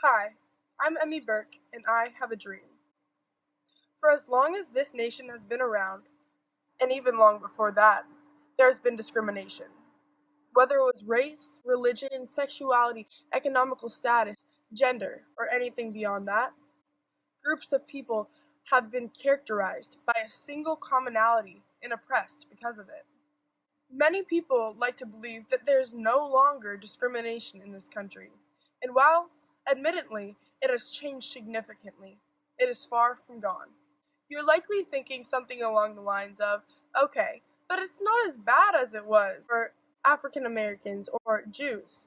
Hi, I'm Emmy Burke, and I have a dream. For as long as this nation has been around, and even long before that, there has been discrimination. Whether it was race, religion, sexuality, economical status, gender, or anything beyond that, groups of people have been characterized by a single commonality and oppressed because of it. Many people like to believe that there is no longer discrimination in this country, and while, admittedly, it has changed significantly, it is far from gone. You're likely thinking something along the lines of, okay, but it's not as bad as it was for African Americans or Jews.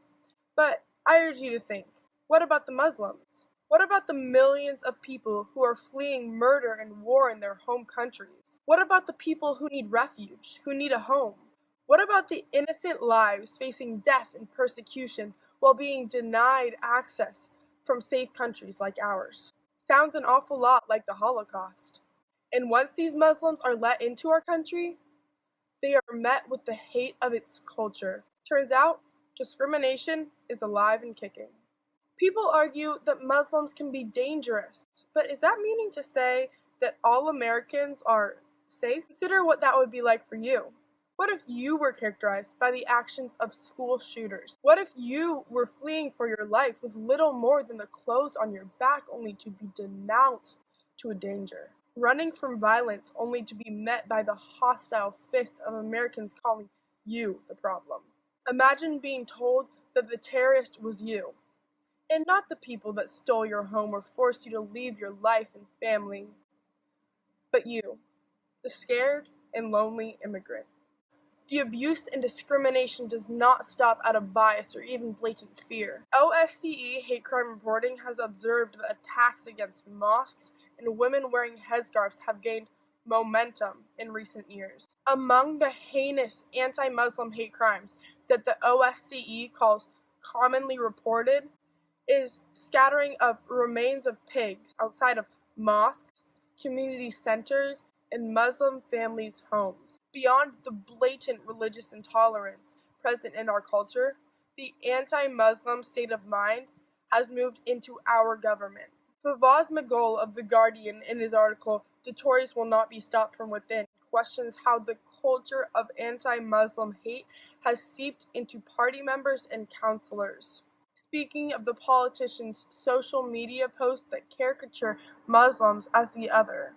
But I urge you to think, what about the Muslims? What about the millions of people who are fleeing murder and war in their home countries? What about the people who need refuge, who need a home? What about the innocent lives facing death and persecution while being denied access from safe countries like ours? Sounds an awful lot like the Holocaust. And once these Muslims are let into our country, they are met with the hate of its culture. Turns out, discrimination is alive and kicking. People argue that Muslims can be dangerous, but is that meaning to say that all Americans are safe? Consider what that would be like for you. What if you were characterized by the actions of school shooters? What if you were fleeing for your life with little more than the clothes on your back only to be denounced to a danger? Running from violence only to be met by the hostile fists of Americans calling you the problem. Imagine being told that the terrorist was you, and not the people that stole your home or forced you to leave your life and family, but you, the scared and lonely immigrant. The abuse and discrimination does not stop out of bias or even blatant fear. OSCE hate crime reporting has observed that attacks against mosques and women wearing headscarves have gained momentum in recent years. Among the heinous anti-Muslim hate crimes that the OSCE calls commonly reported is scattering of remains of pigs outside of mosques, community centers, and Muslim families' homes. Beyond the blatant religious intolerance present in our culture, the anti-Muslim state of mind has moved into our government. Fawaz Magol of The Guardian, in his article, "The Tories Will Not Be Stopped from Within," questions how the culture of anti-Muslim hate has seeped into party members and councillors. Speaking of the politicians' social media posts that caricature Muslims as the other,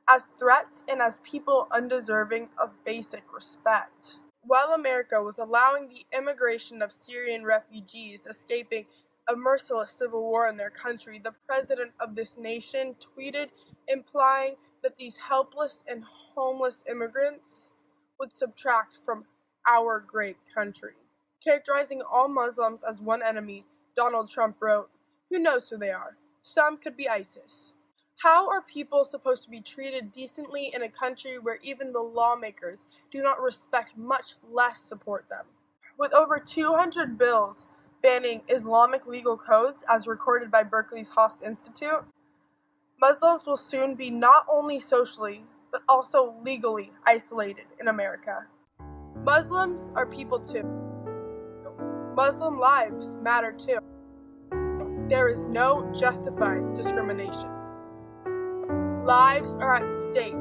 as threats and as people undeserving of basic respect. While America was allowing the immigration of Syrian refugees escaping a merciless civil war in their country, the president of this nation tweeted implying that these helpless and homeless immigrants would subtract from our great country. Characterizing all Muslims as one enemy, Donald Trump wrote, "Who knows who they are? Some could be ISIS." How are people supposed to be treated decently in a country where even the lawmakers do not respect, much less support them? With over 200 bills banning Islamic legal codes, as recorded by Berkeley's Haas Institute, Muslims will soon be not only socially, but also legally isolated in America. Muslims are people too. Muslim lives matter too. There is no justified discrimination. Lives are at stake.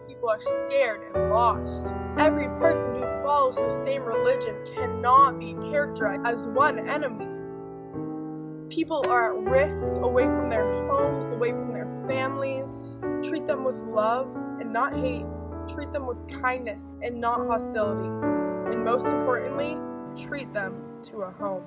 People are scared and lost. Every person who follows the same religion cannot be characterized as one enemy. People are at risk, away from their homes, away from their families. Treat them with love and not hate. Treat them with kindness and not hostility. And most importantly, treat them to a home.